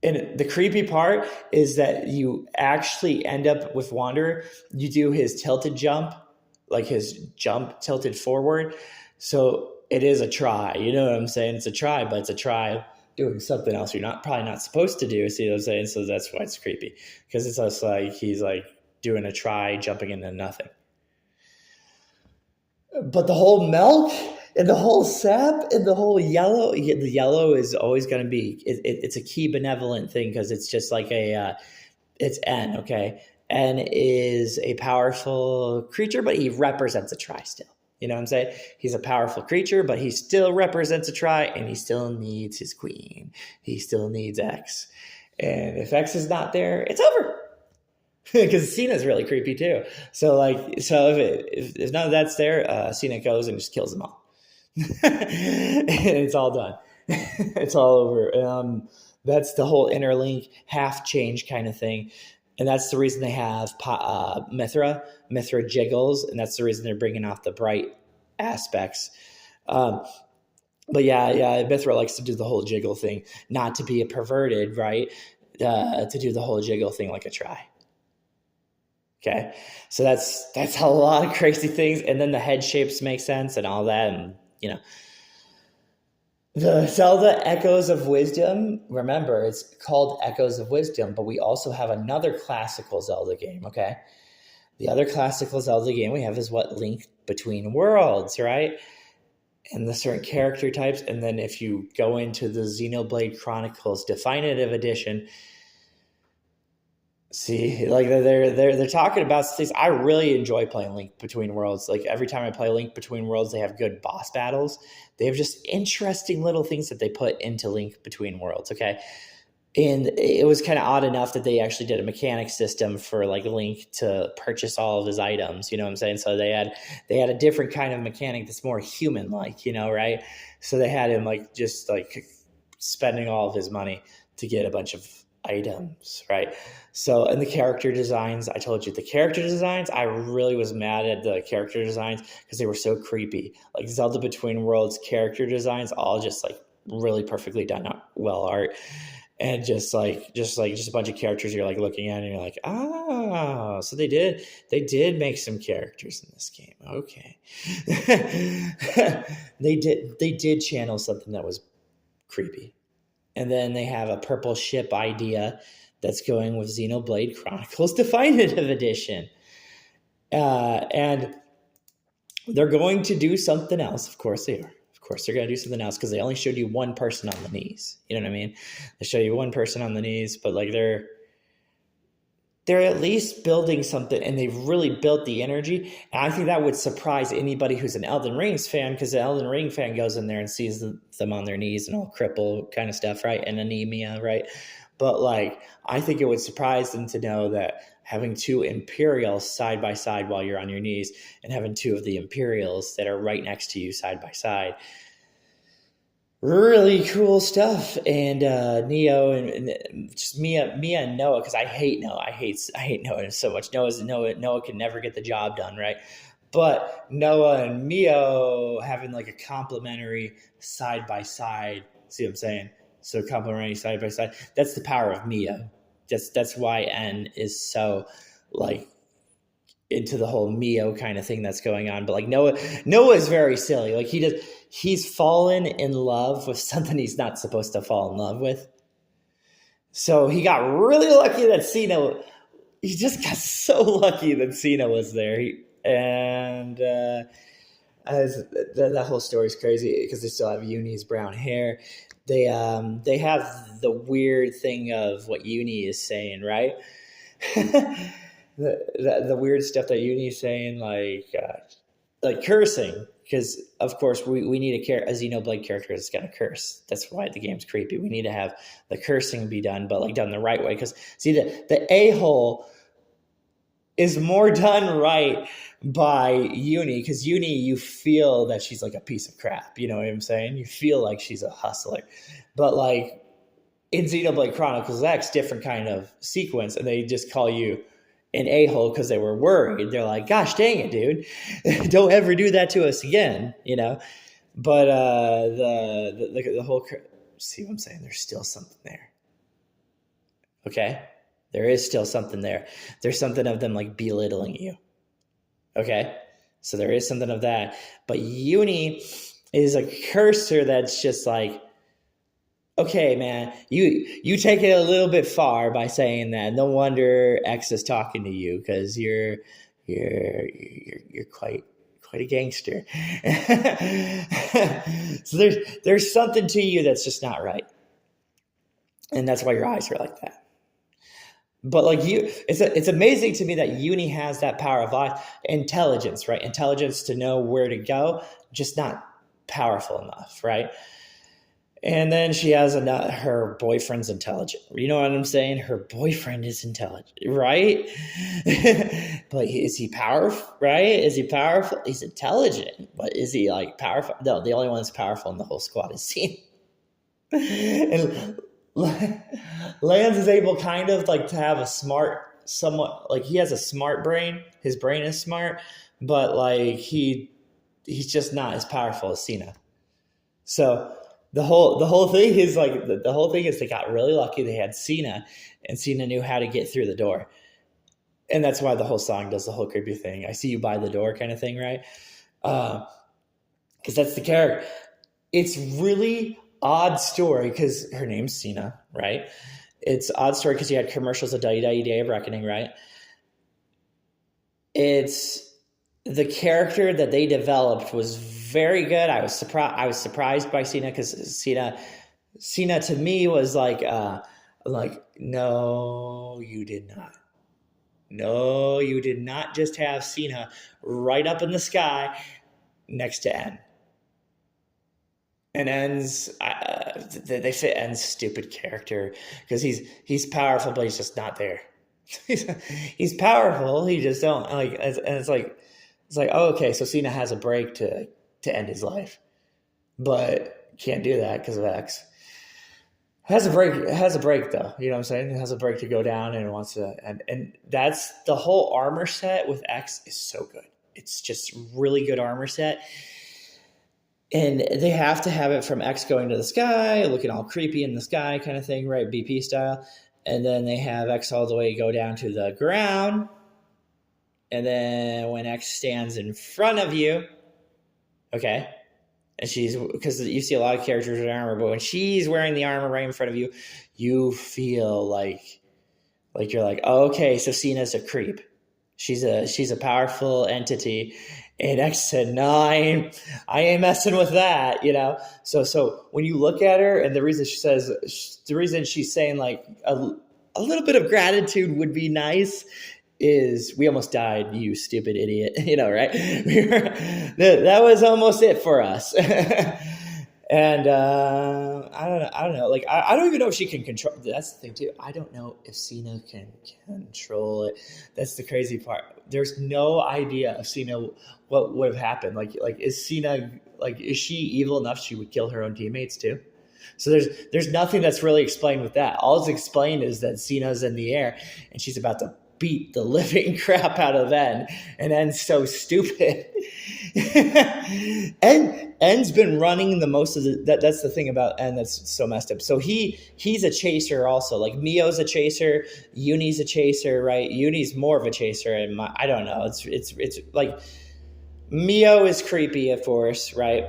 Speaker 1: and the creepy part is that you actually end up with Wanderer. You do his tilted jump, like his jump tilted forward. So it is a try. You know what I'm saying? It's a try, but it's a try doing something else you're probably not supposed to do. See what I'm saying? So that's why it's creepy. Because it's just like he's like doing a try, jumping into nothing. But the whole milk and the whole sap and the whole yellow, the yellow is always going to be, it's a key benevolent thing because it's just like it's N, okay? N is a powerful creature, but he represents a try still. You know what I'm saying? He's a powerful creature, but he still represents a try, and he still needs his queen. He still needs X. And if X is not there, it's over. Because Cena's really creepy too. So if none of that's there, Cena goes and just kills them all. And it's all done. It's all over. That's the whole interlink half change kind of thing. And that's the reason they have Mithra. Mithra jiggles, and that's the reason they're bringing off the bright aspects. But yeah, Mithra likes to do the whole jiggle thing, not to be a perverted, right? To do the whole jiggle thing like a try. Okay, so that's a lot of crazy things, and then the head shapes make sense and all that, and you know, the Zelda Echoes of Wisdom. Remember, it's called Echoes of Wisdom, but we also have another classical Zelda game. Okay, the other classical Zelda game we have is what Link Between Worlds, right? And the certain character types, and then if you go into the Xenoblade Chronicles Definitive Edition. See, like they're talking about things. I really enjoy playing Link Between Worlds. Like every time I play Link Between Worlds, they have good boss battles. They have just interesting little things that they put into Link Between Worlds. Okay, and it was kind of odd enough that they actually did a mechanic system for like Link to purchase all of his items. You know what I'm saying? So they had a different kind of mechanic that's more human like. You know, right? So they had him like just like spending all of his money to get a bunch of items, right? So, and the character designs, I told you the character designs, I really was mad at the character designs because they were so creepy. Like Zelda Between Worlds character designs, all just like really perfectly done well art. And just a bunch of characters you're like looking at and you're like, oh, so they did make some characters in this game. Okay. They did channel something that was creepy. And then they have a purple ship idea that's going with Xenoblade Chronicles Definitive Edition. And they're going to do something else. Of course they are. Of course they're going to do something else because they only showed you one person on the knees. You know what I mean? They show you one person on the knees, but like they're at least building something, and they've really built the energy. And I think that would surprise anybody who's an Elden Rings fan, because the Elden Ring fan goes in there and sees them on their knees and all crippled kind of stuff, right? And anemia, right? But like, I think it would surprise them to know that having two Imperials side by side while you're on your knees and having two of the Imperials that are right next to you side by side, really cool stuff. And Neo and just Mia and Noah, because I hate Noah. I hate Noah so much. Noah can never get the job done, right? But Noah and Mio having like a complementary side by side. See what I'm saying? So complementary side by side. That's the power of Mio. That's why N is so like into the whole Mio kind of thing that's going on. But like Noah is very silly. Like he's fallen in love with something he's not supposed to fall in love with. So he got really lucky that Cena, he just got so lucky that Cena was there. That whole story is crazy because they still have Uni's brown hair. They have the weird thing of what Uni is saying, right? the weird stuff that Uni is saying, like cursing, because of course we need a Xenoblade character that's gonna curse. That's why the game's creepy. We need to have the cursing be done, but like done the right way. Because see, the a-hole is more done right by Uni, because Uni, you feel that she's like a piece of crap. You know what I'm saying? You feel like she's a hustler, but like in Xenoblade Chronicles X, different kind of sequence, and they just call you an a-hole because they were worried. They're like, gosh dang it, dude. Don't ever do that to us again, you know? But the whole see what I'm saying? There's still something there. Okay? There is still something there. There's something of them like belittling you. Okay? So there is something of that. But Uni is a cursor that's just like, okay, man, you take it a little bit far by saying that. No wonder X is talking to you, because you're quite a gangster. So there's something to you that's just not right, and that's why your eyes are like that. But like it's amazing to me that Uni has that power of intelligence, right? Intelligence to know where to go, just not powerful enough, right? And then she has her boyfriend's intelligent. You know what I'm saying? Her boyfriend is intelligent, right? But is he powerful, right? Is he powerful? He's intelligent, but is he like powerful? No, the only one that's powerful in the whole squad is Cena. And Lance is able kind of like to have a somewhat like he has a smart brain. His brain is smart, but like he's just not as powerful as Cena. So the whole thing is like the whole thing is they got really lucky. They had Cena, and Cena knew how to get through the door, and that's why the whole song does the whole creepy thing. I see you by the door kind of thing, right? Because that's the character. It's really odd story because her name's Cena, right? It's odd story because you had commercials of Day of Reckoning, right? It's the character that they developed was very good. I was surprised by Cena because Cena to me was like, no, you did not. No, you did not just have Cena right up in the sky next to N. And N's, they fit N's stupid character because he's powerful, but he's just not there. He's powerful, he just don't like. And it's like, oh, okay, so Cena has a break to end his life, but can't do that because of X. Has a break though. You know what I'm saying? It has a break to go down and it wants to, and that's the whole armor set with X is so good. It's just really good armor set. And they have to have it from X going to the sky, looking all creepy in the sky kind of thing, right? BP style. And then they have X all the way go down to the ground. And then when X stands in front of you, okay, and because you see a lot of characters with armor, but when she's wearing the armor right in front of you, you feel like you're like, oh, okay, so Cena's a creep. She's a powerful entity. And X said, no, I ain't messing with that, you know? So when you look at her, and the reason she's saying like a little bit of gratitude would be nice is we almost died, you stupid idiot, you know, right? That was almost it for us. And I don't know. Like I don't even know if she can control. That's the thing too. I don't know if Cena can control it. That's the crazy part. There's no idea of Cena what would have happened. Like is Cena is she evil enough she would kill her own teammates too? So there's nothing that's really explained with that. All it's explained is that Cena's in the air and she's about to beat the living crap out of N, and N's so stupid. N's been running the most of that's the thing about N that's so messed up. So he's a chaser also. Like Mio's a chaser, Uni's a chaser, right? Uni's more of a chaser, and I don't know. It's like Mio is creepy, of course, right?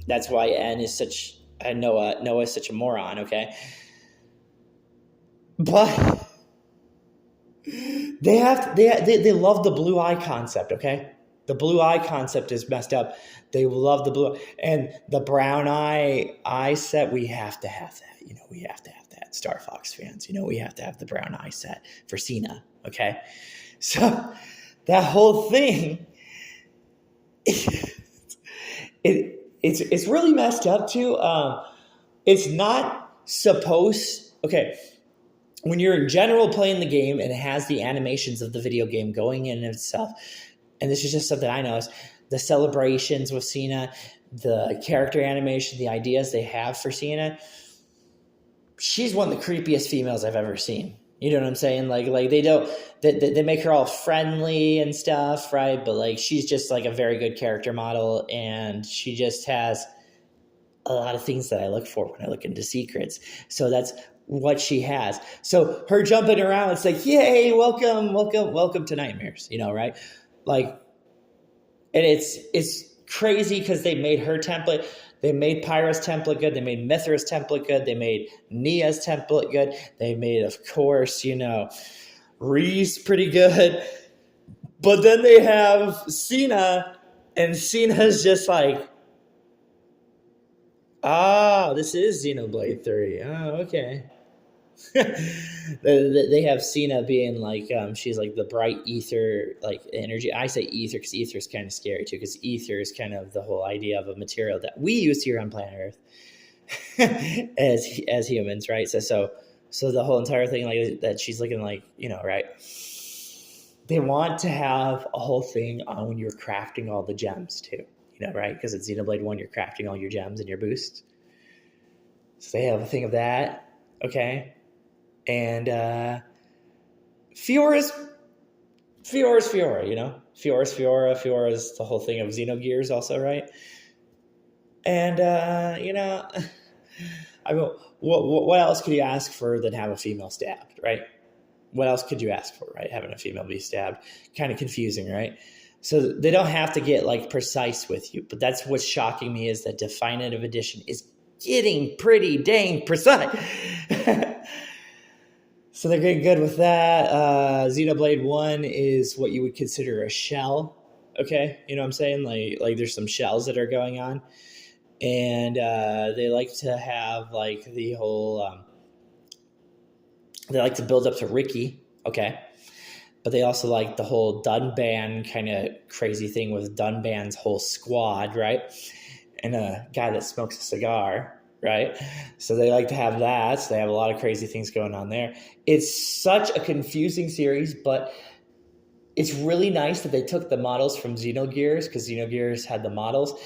Speaker 1: That's why N is such. And Noah is such a moron. Okay, but they love the blue eye concept. Okay, the blue eye concept is messed up. They love the blue and the brown eye set. We have to have that. You know, we have to have that. Star Fox fans, you know, we have to have the brown eye set for Cena. Okay, so that whole thing, it's really messed up too. It's not supposed. Okay. When you're in general playing the game and it has the animations of the video game going in itself, and this is just something I noticed, the celebrations with Cena, the character animation, the ideas they have for Cena, she's one of the creepiest females I've ever seen. You know what I'm saying? Like they make her all friendly and stuff, right? But like she's just like a very good character model, and she just has a lot of things that I look for when I look into secrets. So that's what she has. So her jumping around, it's like, yay, welcome to nightmares, right? Like, and it's crazy because they made her template. They made Pyra's template good. They made Mithra's template good. They made Nia's template good. They made, of course, Reese pretty good. But then they have Cena, and Cena's just like, this is Xenoblade 3. Oh, okay. They have Cena being like, she's like the bright ether, like energy. I say ether because ether is kind of scary too, because ether is kind of the whole idea of a material that we use here on planet Earth as humans, right? So the whole entire thing, like that, she's looking like, right? They want to have a whole thing on when you're crafting all the gems too, right? Because it's Xenoblade 1, you're crafting all your gems and your boosts. So they have a thing of that, okay? And Fiora's Fiora, Fiora's Fiora. Fiora's the whole thing of Xenogears also, right? And, I mean, what else could you ask for than have a female stabbed, right? What else could you ask for, right? Having a female be stabbed. Kind of confusing, right? So they don't have to get like precise with you, but that's what's shocking me is that Definitive Edition is getting pretty dang precise. So they're getting good with that. Xenoblade 1 is what you would consider a shell. Okay, you know what I'm saying? Like there's some shells that are going on, and they like to have like the whole. They like to build up to Ricky, okay, but they also like the whole Dunban kind of crazy thing with Dunban's whole squad, right? And a guy that smokes a cigar, right? So they like to have that. So they have a lot of crazy things going on there. It's such a confusing series, but it's really nice that they took the models from Xenogears, because Xenogears had the models,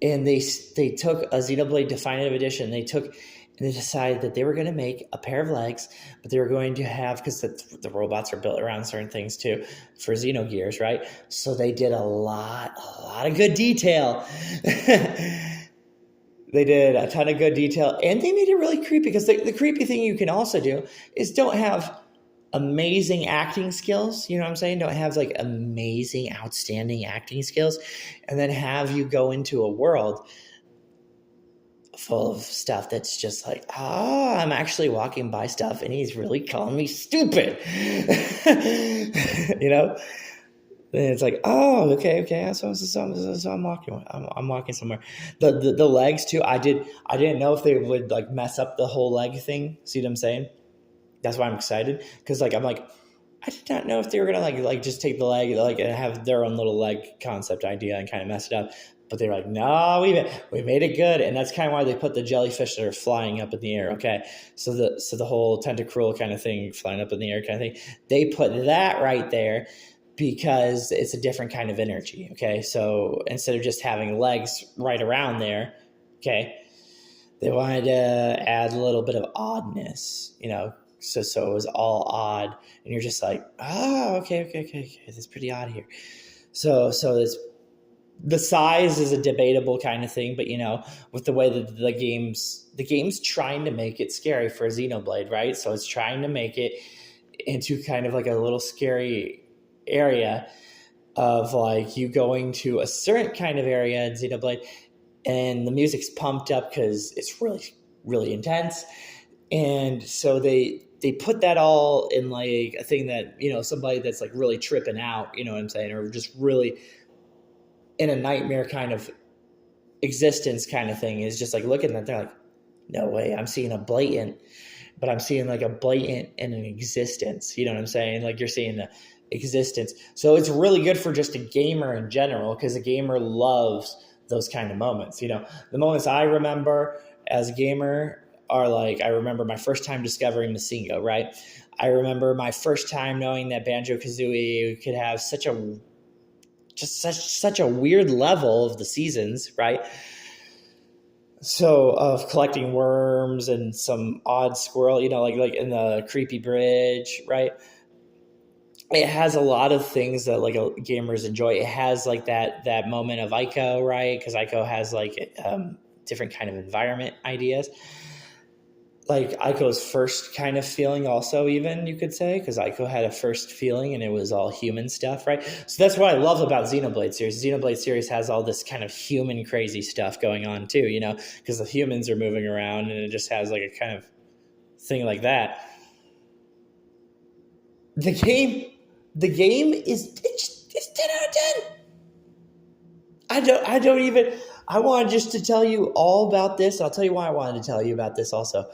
Speaker 1: and they took a Xenoblade Definitive Edition. They decided that they were going to make a pair of legs, but they were going to have, because the robots are built around certain things too for Xenogears, right? So they did a lot of good detail. They did a ton of good detail, and they made it really creepy, because the creepy thing you can also do is don't have amazing acting skills, you know what I'm saying? Don't have like amazing, outstanding acting skills, and then have you go into a world full of stuff that's just like, I'm actually walking by stuff and he's really calling me stupid. Then it's like, okay. So I'm walking somewhere. The legs too. I didn't know if they would like mess up the whole leg thing. See what I'm saying? That's why I'm excited, because like I'm like, I did not know if they were gonna like just take the leg like and have their own little leg concept idea and kind of mess it up. But they were like, no, we made it good, and that's kind of why they put the jellyfish that are flying up in the air. Okay, so the whole tentacruel kind of thing, flying up in the air kind of thing, they put that right there because it's a different kind of energy. Okay, so instead of just having legs right around there, okay, they wanted to add a little bit of oddness, So it was all odd, and you're just like, okay, that's pretty odd here. So it's. The size is a debatable kind of thing, but with the way that the game's trying to make it scary for Xenoblade, right? So it's trying to make it into kind of like a little scary area of like you going to a certain kind of area in Xenoblade, and the music's pumped up because it's really, really intense. And so they put that all in like a thing that, somebody that's like really tripping out, you know what I'm saying? Or just really in a nightmare kind of existence kind of thing is just like looking at they're like, no way, I'm seeing a blatant, but I'm seeing like a blatant in an existence. You know what I'm saying? Like you're seeing the existence. So it's really good for just a gamer in general, because a gamer loves those kind of moments. The moments I remember as a gamer are like, I remember my first time discovering Masingo, right? I remember my first time knowing that Banjo-Kazooie could have such a weird level of the seasons, right? So of collecting worms and some odd squirrel, like in the creepy bridge, right? It has a lot of things that like gamers enjoy. It has like that moment of Ico, right? Because Ico has like different kind of environment ideas. Like Aiko's first kind of feeling also, even, you could say, because Aiko had a first feeling and it was all human stuff, right? So that's what I love about Xenoblade series. Xenoblade series has all this kind of human crazy stuff going on too, because the humans are moving around and it just has like a kind of thing like that. The game is it's 10 out of 10. I wanted just to tell you all about this. I'll tell you why I wanted to tell you about this also.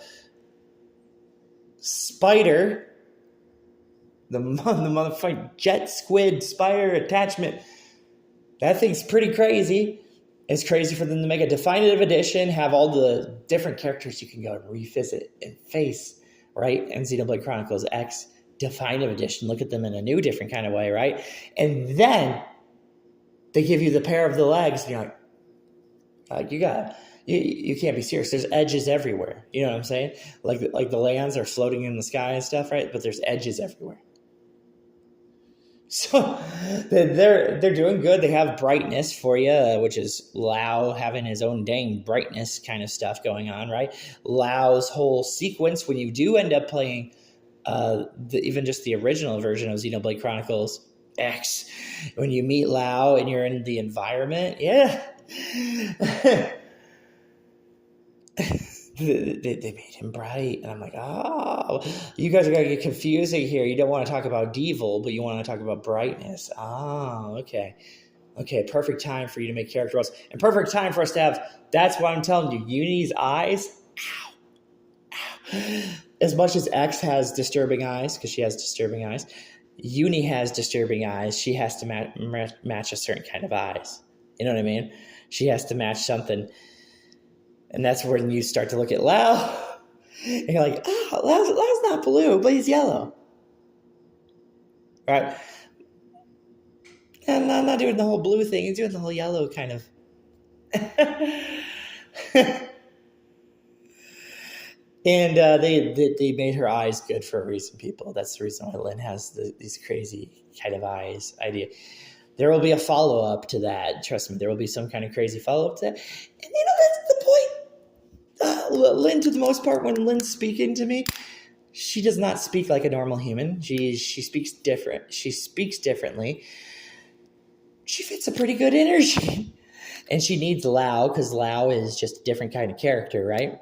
Speaker 1: Spider, the motherfucking jet squid spider attachment, that thing's pretty crazy. It's crazy for them to make a definitive edition, have all the different characters you can go and revisit and face, right? And Xenoblade Chronicles X definitive edition, look at them in a new different kind of way, right? And then they give you the pair of the legs and you're like you can't be serious. There's edges everywhere. You know what I'm saying? Like the lands are floating in the sky and stuff, right? But there's edges everywhere. So they're doing good. They have brightness for you, which is Lao having his own dang brightness kind of stuff going on, right? Lao's whole sequence when you do end up playing even just the original version of Xenoblade Chronicles X, when you meet Lao and you're in the environment, yeah. They made him bright, and I'm like, oh, you guys are gonna get confusing here. You don't want to talk about devil, but you want to talk about brightness. Oh, okay, perfect time for you to make character roles, and perfect time for us to have. That's why I'm telling you, Uni's eyes. Ow. As much as X has disturbing eyes, because she has disturbing eyes, Uni has disturbing eyes. She has to match a certain kind of eyes. You know what I mean? She has to match something. And that's when you start to look at Lao. And you're like, Lao's not blue, but he's yellow. Right? And I'm not doing the whole blue thing. He's doing the whole yellow kind of. And they made her eyes good for a reason, people. That's the reason why Lynn has these crazy kind of eyes idea. There will be a follow-up to that. Trust me, there will be some kind of crazy follow-up to that. And that's the point. Lynn, to the most part, when Lynn's speaking to me, she does not speak like a normal human. She speaks different. She speaks differently. She fits a pretty good energy. And she needs Lao, because Lao is just a different kind of character, right?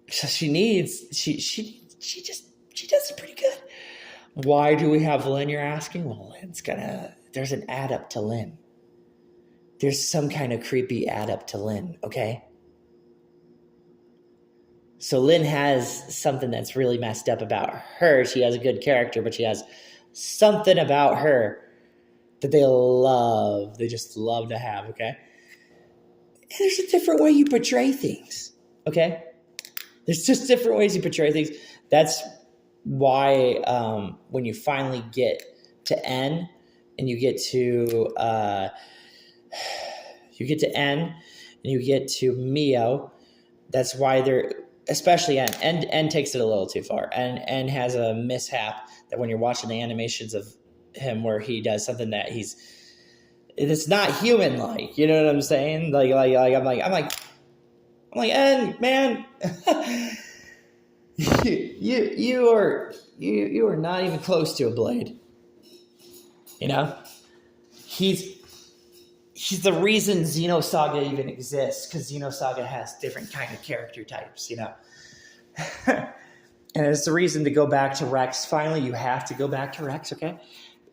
Speaker 1: So she does it pretty good. Why do we have Lynn, you're asking? Well, there's an add up to Lynn. There's some kind of creepy add up to Lynn, okay? So Lynn has something that's really messed up about her. She has a good character, but she has something about her that they just love to have, okay? And there's a different way you portray things, okay? There's just different ways you portray things. That's why when you finally get to N and you get to N and you get to Mio, that's why they're, especially N takes it a little too far. N has a mishap that when you're watching the animations of him where he does something that it's not human like, you know what I'm saying? Like I'm like, N, man, you are not even close to a blade. You know, he's the reason Xenosaga even exists, because Xenosaga has different kind of character types. You know, and it's the reason to go back to Rex. Finally, you have to go back to Rex. Okay,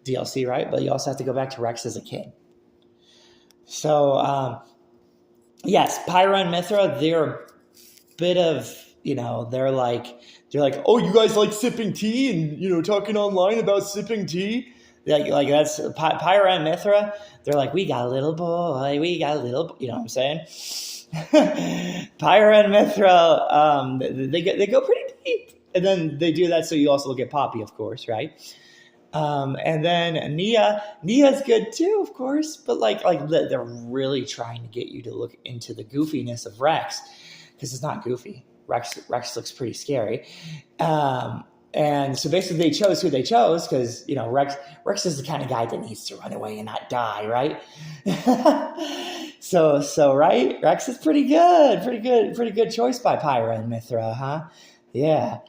Speaker 1: DLC, right? But you also have to go back to Rex as a kid. So. Yes, Pyra and Mithra, they're a bit of, they're like, oh, you guys like sipping tea and, talking online about sipping tea? Like that's Pyra and Mithra. They're like, we got a little boy, you know what I'm saying? Pyra and Mithra, they go pretty deep. And then they do that so you also look at Poppy, of course, right? And then Nia's good too, of course, but like they're really trying to get you to look into the goofiness of Rex, because it's not goofy. Rex looks pretty scary. And so basically they chose who they chose because, Rex is the kind of guy that needs to run away and not die, right? So right, Rex is pretty good choice by Pyra and Mithra, huh? Yeah,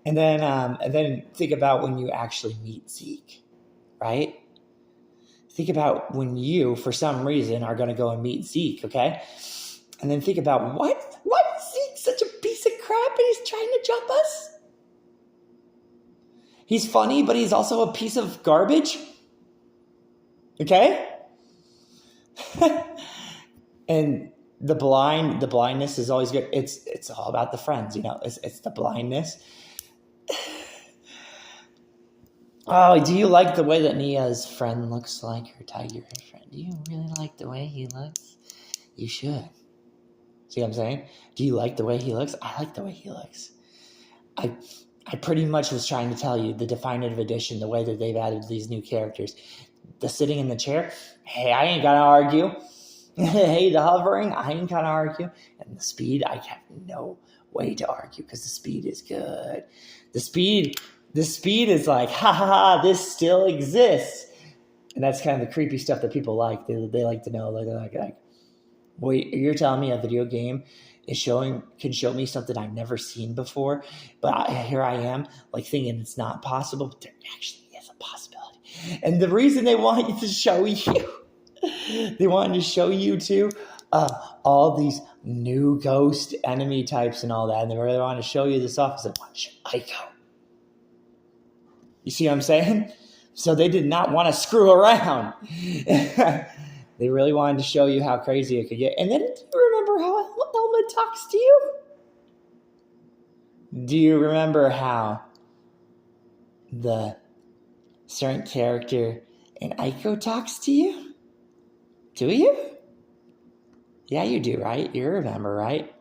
Speaker 1: and then think about when you actually meet Zeke, right? Think about when you, for some reason, are going to go and meet Zeke, okay? And then think about what is Zeke such a piece of crap and he's trying to jump us? He's funny, but he's also a piece of garbage, okay? And the blindness is always good. It's all about the friends, it's the blindness. Oh, do you like the way that Nia's friend looks like her tiger friend? Do you really like the way he looks? You should. See what I'm saying? Do you like the way he looks? I like the way he looks. I pretty much was trying to tell you the definitive edition, the way that they've added these new characters. The sitting in the chair, hey, I ain't gonna argue. Hey, the hovering, I ain't gonna argue. And the speed, I have no way to argue because the speed is good. The speed is like, ha ha ha, this still exists. And that's kind of the creepy stuff that people like. They like to know, like, wait, you're telling me a video game can show me something I've never seen before, but here I am, like thinking it's not possible, but there actually is a possibility. And the reason they want you to show you, they wanted to show you too, all these new ghost enemy types and all that, and they really want to show you this off. They want to show Ico. You see what I'm saying? So they did not want to screw around. They really wanted to show you how crazy it could get. And then, do you remember how Elma talks to you? Do you remember how the certain character in Ico talks to you? Do you? Yeah, you do, right? You remember, right?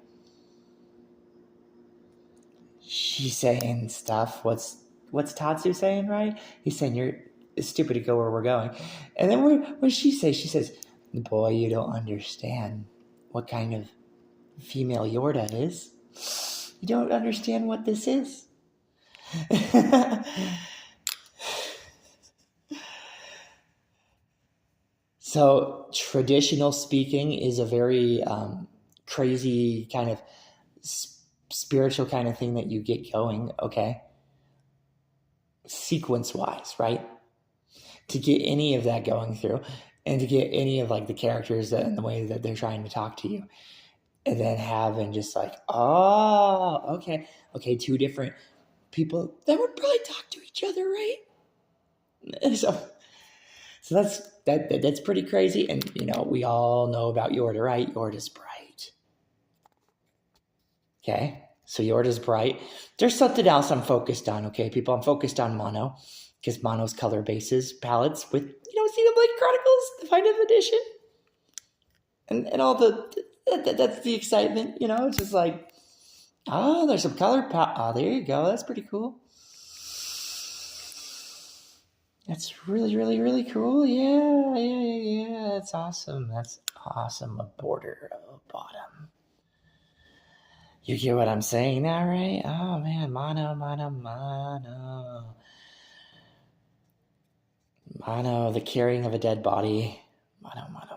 Speaker 1: She's saying stuff. What's Tatsu saying, right? He's saying it's stupid to go where we're going. And then what she says, boy, you don't understand what kind of female Yorda is. You don't understand what this is. So traditional speaking is a very crazy kind of spiritual kind of thing that you get going, okay? Sequence-wise, right? To get any of that going through and to get any of like the characters and the way that they're trying to talk to you, and then having just like, oh, okay, two different people that would probably talk to each other, right? So that's pretty crazy. And we all know about Yorda, right? Yorda's bright. Okay, so Yorda's bright. There's something else I'm focused on, okay, people? I'm focused on Mono, because Mono's color bases palettes with, Xenoblade Chronicles Definitive Edition. And all that's the excitement, it's just like, there's some color there you go, that's pretty cool. That's really, really, really cool. Yeah, that's awesome. A border of a bottom. You get what I'm saying now, right? Oh man, Mono. Mono, the carrying of a dead body. Mono.